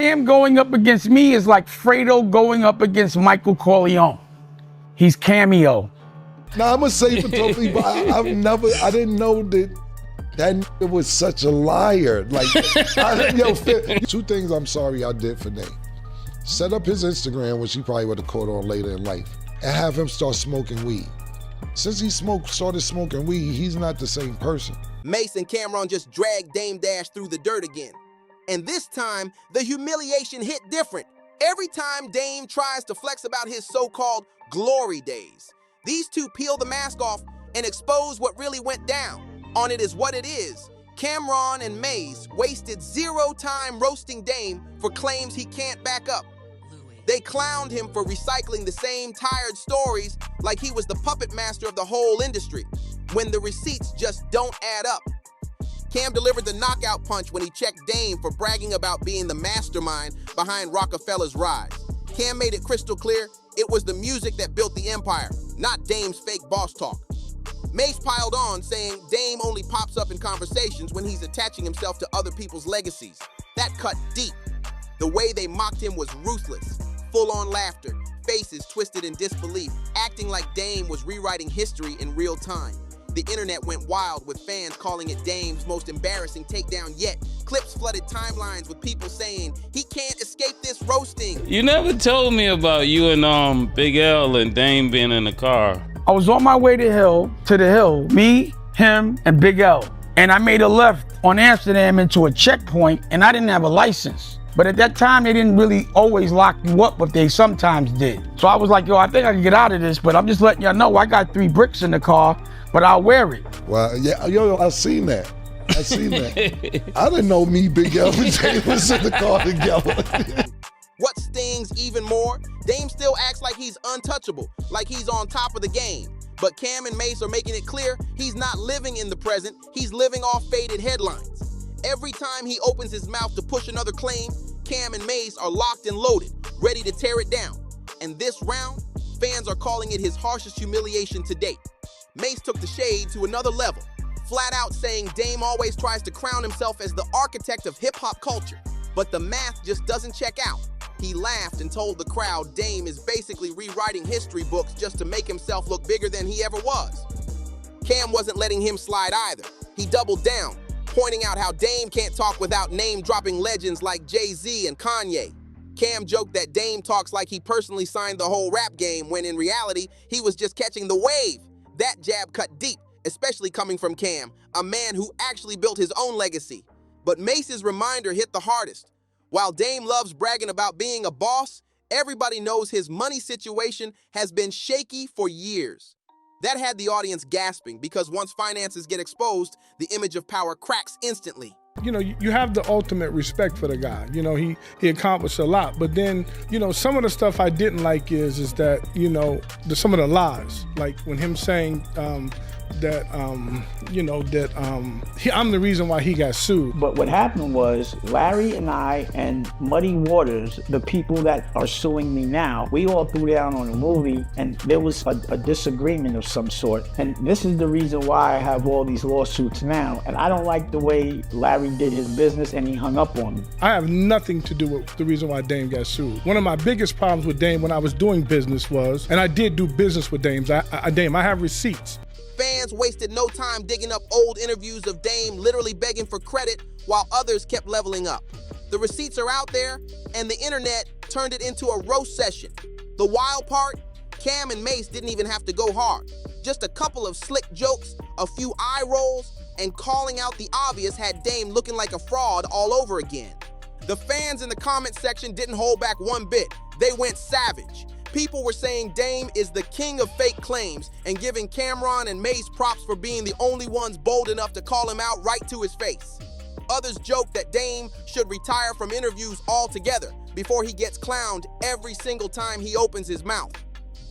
Cam going up against me is like Fredo going up against Michael Corleone. He's Cameo. Now I'm gonna say for totally, but I didn't know that nigga was such a liar. Like, two things I'm sorry I did for Nate. Set up his Instagram, which he probably would have caught on later in life, and have him start smoking weed. Since he started smoking weed, he's not the same person. Mase and Cam'ron just dragged Dame Dash through the dirt again. And this time, the humiliation hit different. Every time Dame tries to flex about his so-called glory days, these two peel the mask off and expose what really went down. On It Is What It Is, Cam'ron and Mase wasted zero time roasting Dame for claims he can't back up. They clowned him for recycling the same tired stories like he was the puppet master of the whole industry, when the receipts just don't add up. Cam delivered the knockout punch when he checked Dame for bragging about being the mastermind behind Roc-A-Fella's rise. Cam made it crystal clear it was the music that built the empire, not Dame's fake boss talk. Mase piled on, saying Dame only pops up in conversations when he's attaching himself to other people's legacies. That cut deep. The way they mocked him was ruthless. Full-on laughter, faces twisted in disbelief, acting like Dame was rewriting history in real time. The internet went wild with fans calling it Dame's most embarrassing takedown yet. Clips flooded timelines with people saying he can't escape this roasting. You never told me about you and Big L and Dame being in the car. I was on my way to the hill, me, him, and Big L. And I made a left on Amsterdam into a checkpoint, and I didn't have a license. But at that time, they didn't really always lock you up, but they sometimes did. So I was like, yo, I think I can get out of this, but I'm just letting y'all know I got 3 bricks in the car, but I'll wear it. Well, yeah, yo, I seen that. I seen that. I didn't know me, Big L, and Dame was in the car together. What stings even more, Dame still acts like he's untouchable, like he's on top of the game. But Cam and Mase are making it clear he's not living in the present, he's living off faded headlines. Every time he opens his mouth to push another claim, Cam and Mase are locked and loaded, ready to tear it down. And this round, fans are calling it his harshest humiliation to date. Mase took the shade to another level, flat out saying Dame always tries to crown himself as the architect of hip-hop culture, but the math just doesn't check out. He laughed and told the crowd Dame is basically rewriting history books just to make himself look bigger than he ever was. Cam wasn't letting him slide either. He doubled down, pointing out how Dame can't talk without name-dropping legends like Jay-Z and Kanye. Cam joked that Dame talks like he personally signed the whole rap game, when in reality, he was just catching the wave. That jab cut deep, especially coming from Cam, a man who actually built his own legacy. But Mace's reminder hit the hardest. While Dame loves bragging about being a boss, everybody knows his money situation has been shaky for years. That had the audience gasping, because once finances get exposed, the image of power cracks instantly. You know, you have the ultimate respect for the guy. You know, he accomplished a lot. But then, you know, some of the stuff I didn't like is that, you know, some of the lies. Like when him saying I'm the reason why he got sued. But what happened was Larry and I and Muddy Waters, the people that are suing me now, we all threw down on a movie, and there was a disagreement of some sort. And this is the reason why I have all these lawsuits now. And I don't like the way Larry did his business, and he hung up on me. I have nothing to do with the reason why Dame got sued. One of my biggest problems with Dame when I was doing business was, and I did do business with Dame, I have receipts. Fans wasted no time digging up old interviews of Dame literally begging for credit while others kept leveling up. The receipts are out there, and the internet turned it into a roast session. The wild part, Cam and Mase didn't even have to go hard. Just a couple of slick jokes, a few eye rolls, and calling out the obvious had Dame looking like a fraud all over again. The fans in the comment section didn't hold back one bit. They went savage. People were saying Dame is the king of fake claims and giving Cam'ron and Mase props for being the only ones bold enough to call him out right to his face. Others joked that Dame should retire from interviews altogether before he gets clowned every single time he opens his mouth.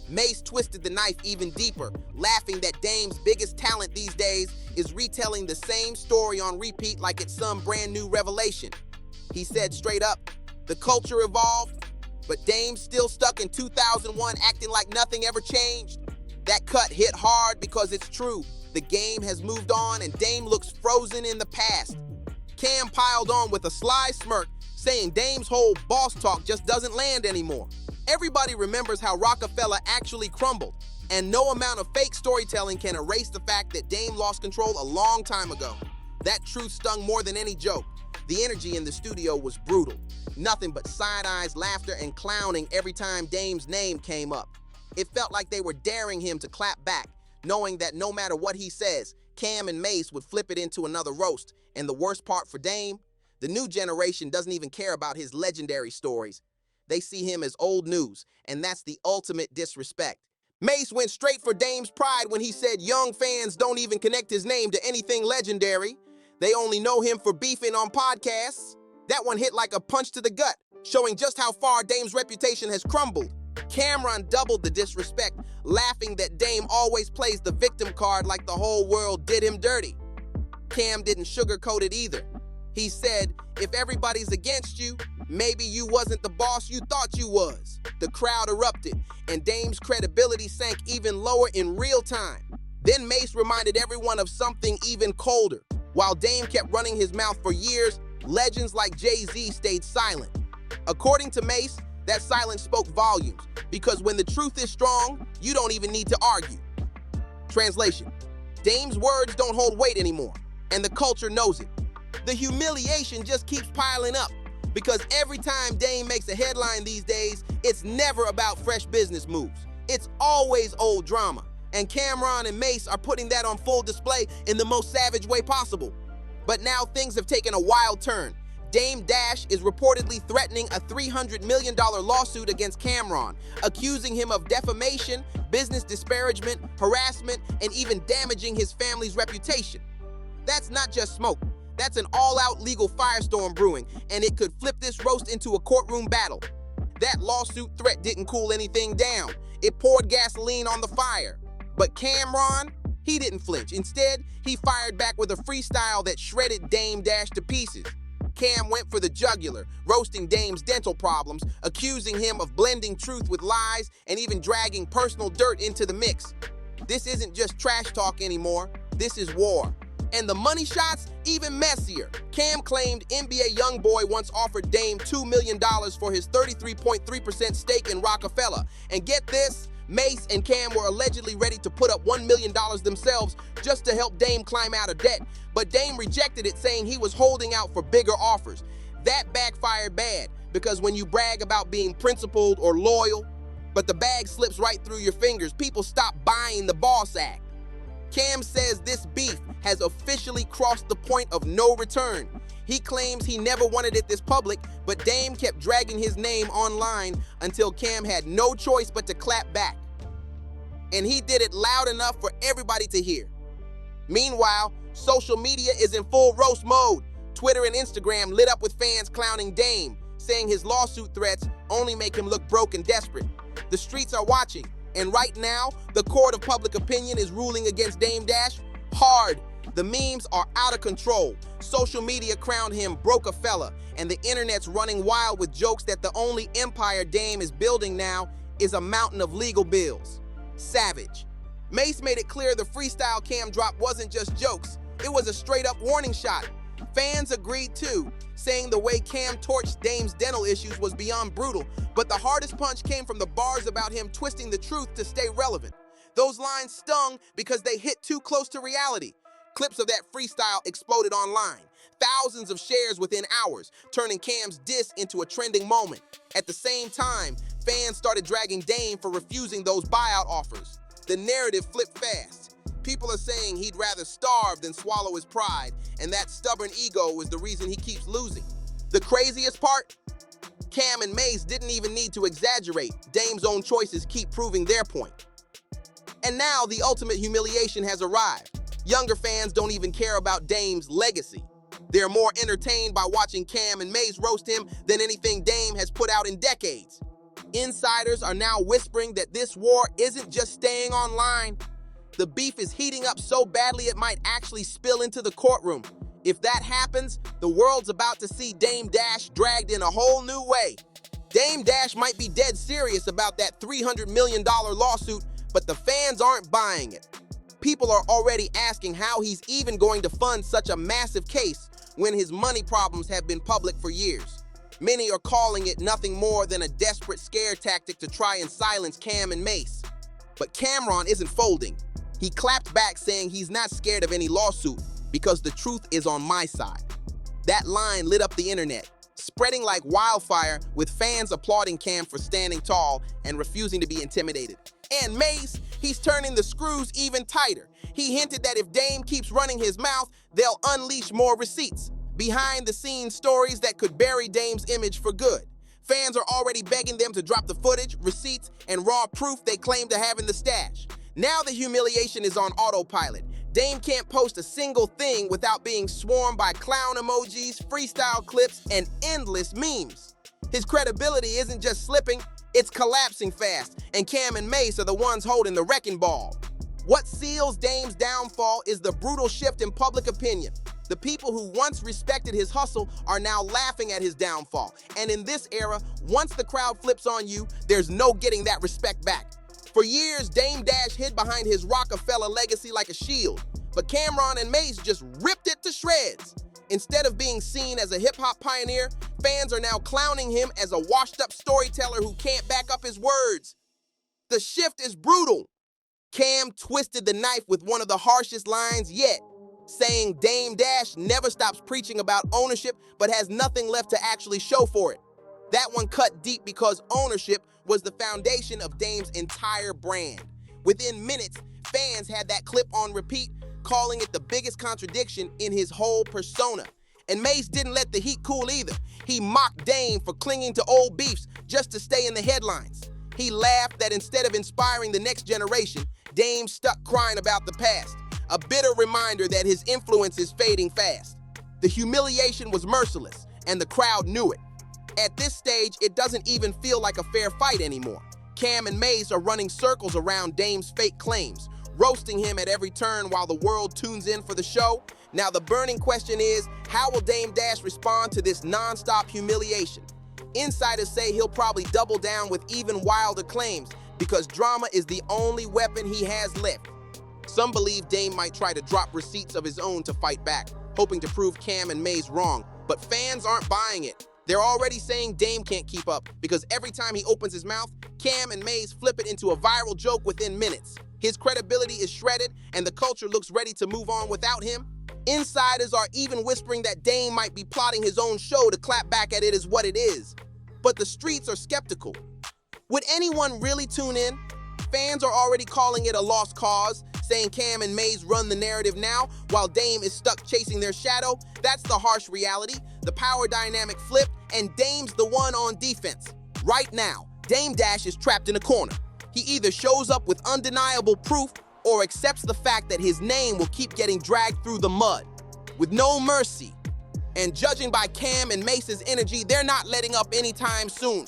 Mase twisted the knife even deeper, laughing that Dame's biggest talent these days is retelling the same story on repeat like it's some brand new revelation. He said straight up, the culture evolved, but Dame's still stuck in 2001 acting like nothing ever changed. That cut hit hard because it's true. The game has moved on and Dame looks frozen in the past. Cam piled on with a sly smirk, saying Dame's whole boss talk just doesn't land anymore. Everybody remembers how Roc-A-Fella actually crumbled, and no amount of fake storytelling can erase the fact that Dame lost control a long time ago. That truth stung more than any joke. The energy in the studio was brutal. Nothing but side eyes, laughter, and clowning every time Dame's name came up. It felt like they were daring him to clap back, knowing that no matter what he says, Cam and Mase would flip it into another roast. And the worst part for Dame, the new generation doesn't even care about his legendary stories. They see him as old news, and that's the ultimate disrespect. Mase went straight for Dame's pride when he said young fans don't even connect his name to anything legendary. They only know him for beefing on podcasts. That one hit like a punch to the gut, showing just how far Dame's reputation has crumbled. Cam'ron doubled the disrespect, laughing that Dame always plays the victim card like the whole world did him dirty. Cam didn't sugarcoat it either. He said, if everybody's against you, maybe you wasn't the boss you thought you was. The crowd erupted, and Dame's credibility sank even lower in real time. Then Mase reminded everyone of something even colder. While Dame kept running his mouth for years, legends like Jay-Z stayed silent. According to Mase, that silence spoke volumes, because when the truth is strong, you don't even need to argue. Translation: Dame's words don't hold weight anymore, and the culture knows it. The humiliation just keeps piling up, because every time Dame makes a headline these days, it's never about fresh business moves. It's always old drama, and Cam'ron and Mase are putting that on full display in the most savage way possible. But now things have taken a wild turn. Dame Dash is reportedly threatening a $300 million lawsuit against Cam'ron, accusing him of defamation, business disparagement, harassment, and even damaging his family's reputation. That's not just smoke. That's an all-out legal firestorm brewing, and it could flip this roast into a courtroom battle. That lawsuit threat didn't cool anything down. It poured gasoline on the fire. But Cam'ron, he didn't flinch. Instead, he fired back with a freestyle that shredded Dame Dash to pieces. Cam went for the jugular, roasting Dame's dental problems, accusing him of blending truth with lies, and even dragging personal dirt into the mix. This isn't just trash talk anymore. This is war. And the money shots, even messier. Cam claimed NBA YoungBoy once offered Dame $2 million for his 33.3% stake in Roc-A-Fella. And get this, Mase and Cam were allegedly ready to put up $1 million themselves just to help Dame climb out of debt. But Dame rejected it, saying he was holding out for bigger offers. That backfired bad, because when you brag about being principled or loyal, but the bag slips right through your fingers, people stop buying the boss act. Cam says this beef has officially crossed the point of no return. He claims he never wanted it this public, but Dame kept dragging his name online until Cam had no choice but to clap back. And he did it loud enough for everybody to hear. Meanwhile, social media is in full roast mode. Twitter and Instagram lit up with fans clowning Dame, saying his lawsuit threats only make him look broke and desperate. The streets are watching. And right now, the court of public opinion is ruling against Dame Dash hard. The memes are out of control. Social media crowned him Roc-A-Fella, and the internet's running wild with jokes that the only empire Dame is building now is a mountain of legal bills. Savage. Mase made it clear the freestyle Cam drop wasn't just jokes. It was a straight-up warning shot. Fans agreed too, saying the way Cam torched Dame's dental issues was beyond brutal, but the hardest punch came from the bars about him twisting the truth to stay relevant. Those lines stung because they hit too close to reality. Clips of that freestyle exploded online. Thousands of shares within hours, turning Cam's diss into a trending moment. At the same time, fans started dragging Dame for refusing those buyout offers. The narrative flipped fast. People are saying he'd rather starve than swallow his pride, and that stubborn ego is the reason he keeps losing. The craziest part? Cam and Mase didn't even need to exaggerate. Dame's own choices keep proving their point. And now the ultimate humiliation has arrived. Younger fans don't even care about Dame's legacy. They're more entertained by watching Cam and Mase roast him than anything Dame has put out in decades. Insiders are now whispering that this war isn't just staying online. The beef is heating up so badly it might actually spill into the courtroom. If that happens, the world's about to see Dame Dash dragged in a whole new way. Dame Dash might be dead serious about that $300 million lawsuit, but the fans aren't buying it. People are already asking how he's even going to fund such a massive case when his money problems have been public for years. Many are calling it nothing more than a desperate scare tactic to try and silence Cam and Mase. But Cam'ron isn't folding. He clapped back saying he's not scared of any lawsuit because the truth is on my side. That line lit up the internet, spreading like wildfire with fans applauding Cam for standing tall and refusing to be intimidated. And Mase, he's turning the screws even tighter. He hinted that if Dame keeps running his mouth, they'll unleash more receipts. Behind-the-scenes stories that could bury Dame's image for good. Fans are already begging them to drop the footage, receipts, and raw proof they claim to have in the stash. Now the humiliation is on autopilot. Dame can't post a single thing without being swarmed by clown emojis, freestyle clips, and endless memes. His credibility isn't just slipping, it's collapsing fast, and Cam and Mase are the ones holding the wrecking ball. What seals Dame's downfall is the brutal shift in public opinion. The people who once respected his hustle are now laughing at his downfall. And in this era, once the crowd flips on you, there's no getting that respect back. For years, Dame Dash hid behind his Roc-A-Fella legacy like a shield, but Cam'ron and Mase just ripped it to shreds. Instead of being seen as a hip-hop pioneer, fans are now clowning him as a washed-up storyteller who can't back up his words. The shift is brutal. Cam twisted the knife with one of the harshest lines yet, saying Dame Dash never stops preaching about ownership but has nothing left to actually show for it. That one cut deep because ownership was the foundation of Dame's entire brand. Within minutes, fans had that clip on repeat, calling it the biggest contradiction in his whole persona. And Mase didn't let the heat cool either. He mocked Dame for clinging to old beefs just to stay in the headlines. He laughed that instead of inspiring the next generation, Dame stuck crying about the past, a bitter reminder that his influence is fading fast. The humiliation was merciless, and the crowd knew it. At this stage, it doesn't even feel like a fair fight anymore. Cam and Mase are running circles around Dame's fake claims, roasting him at every turn while the world tunes in for the show. Now the burning question is, how will Dame Dash respond to this non-stop humiliation? Insiders say he'll probably double down with even wilder claims because drama is the only weapon he has left. Some believe Dame might try to drop receipts of his own to fight back, hoping to prove Cam and Mase wrong, but fans aren't buying it. They're already saying Dame can't keep up because every time he opens his mouth, Cam and Mase flip it into a viral joke within minutes. His credibility is shredded and the culture looks ready to move on without him. Insiders are even whispering that Dame might be plotting his own show to clap back at it as what it is. But the streets are skeptical. Would anyone really tune in? Fans are already calling it a lost cause, saying Cam and Mase run the narrative now while Dame is stuck chasing their shadow. That's the harsh reality. The power dynamic flipped and Dame's the one on defense. Right now, Dame Dash is trapped in a corner. He either shows up with undeniable proof or accepts the fact that his name will keep getting dragged through the mud with no mercy. And judging by Cam and Mase's energy, they're not letting up anytime soon.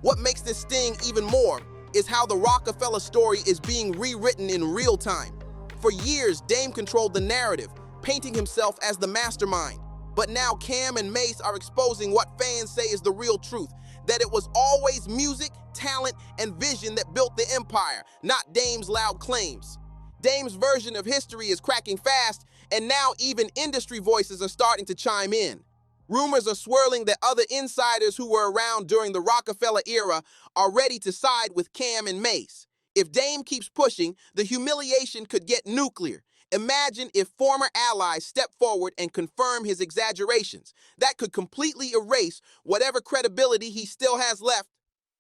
What makes this sting even more is how the Roc-A-Fella story is being rewritten in real time. For years, Dame controlled the narrative, painting himself as the mastermind. But now Cam and Mase are exposing what fans say is the real truth, that it was always music, talent, and vision that built the empire, not Dame's loud claims. Dame's version of history is cracking fast, and now even industry voices are starting to chime in. Rumors are swirling that other insiders who were around during the Roc-A-Fella era are ready to side with Cam and Mase. If Dame keeps pushing, the humiliation could get nuclear. Imagine if former allies step forward and confirm his exaggerations. That could completely erase whatever credibility he still has left.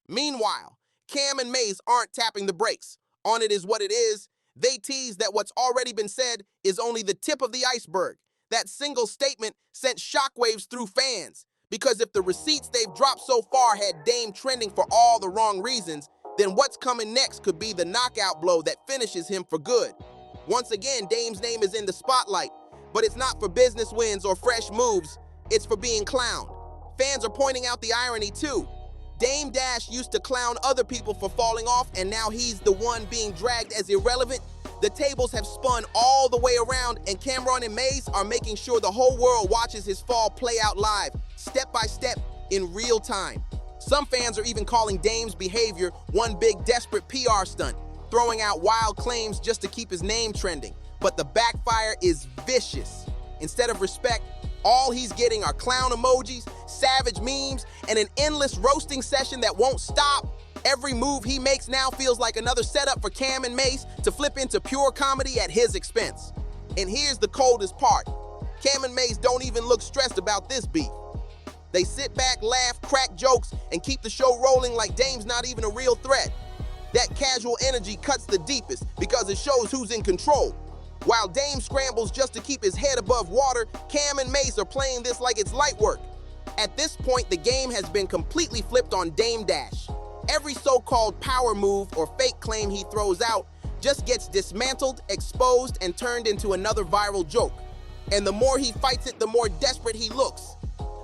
Meanwhile, Cam and Mase aren't tapping the brakes. On it is what it is. They tease that what's already been said is only the tip of the iceberg. That single statement sent shockwaves through fans. Because if the receipts they've dropped so far had Dame trending for all the wrong reasons, then what's coming next could be the knockout blow that finishes him for good. Once again, Dame's name is in the spotlight, but it's not for business wins or fresh moves, it's for being clowned. Fans are pointing out the irony too. Dame Dash used to clown other people for falling off, and now he's the one being dragged as irrelevant. The tables have spun all the way around, and Cam'ron and Mase are making sure the whole world watches his fall play out live, step by step, in real time. Some fans are even calling Dame's behavior one big desperate PR stunt, throwing out wild claims just to keep his name trending. But the backfire is vicious. Instead of respect, All he's getting are clown emojis, savage memes, and an endless roasting session that won't stop. Every move he makes now feels like another setup for Cam and Mase to flip into pure comedy at his expense. And here's the coldest part. Cam and Mase don't even look stressed about this beef. They sit back, laugh, crack jokes, and keep the show rolling like Dame's not even a real threat. That casual energy cuts the deepest because it shows who's in control. While Dame scrambles just to keep his head above water, Cam and Mase are playing this like it's light work. At this point, the game has been completely flipped on Dame Dash. Every so-called power move or fake claim he throws out just gets dismantled, exposed, and turned into another viral joke. And the more he fights it, the more desperate he looks.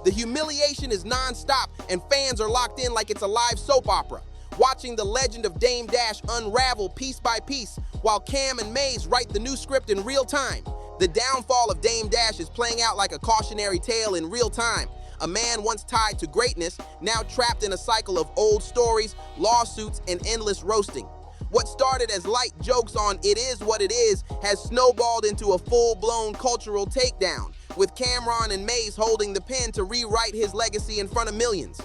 The humiliation is non-stop, and fans are locked in like it's a live soap opera, watching the legend of Dame Dash unravel piece by piece while Cam and Mase write the new script in real time. The downfall of Dame Dash is playing out like a cautionary tale in real time. A man once tied to greatness, now trapped in a cycle of old stories, lawsuits, and endless roasting. What started as light jokes on "It Is What It Is" has snowballed into a full-blown cultural takedown, with Cam'ron and Mase holding the pen to rewrite his legacy in front of millions.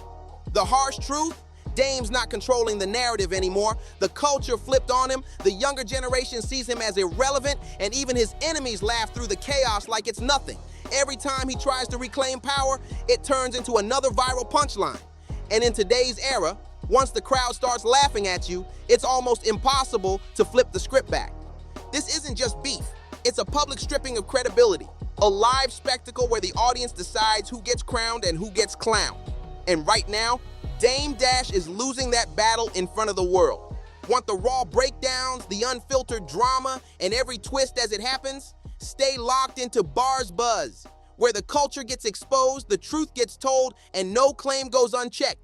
The harsh truth? Dame's not controlling the narrative anymore. The culture flipped on him, the younger generation sees him as irrelevant, and even his enemies laugh through the chaos like it's nothing. Every time he tries to reclaim power, it turns into another viral punchline. And in today's era, once the crowd starts laughing at you, it's almost impossible to flip the script back. This isn't just beef, it's a public stripping of credibility, a live spectacle where the audience decides who gets crowned and who gets clowned. And right now, Dame Dash is losing that battle in front of the world. Want the raw breakdowns, the unfiltered drama, and every twist as it happens? Stay locked into BarzBuzz, where the culture gets exposed, the truth gets told, and no claim goes unchecked.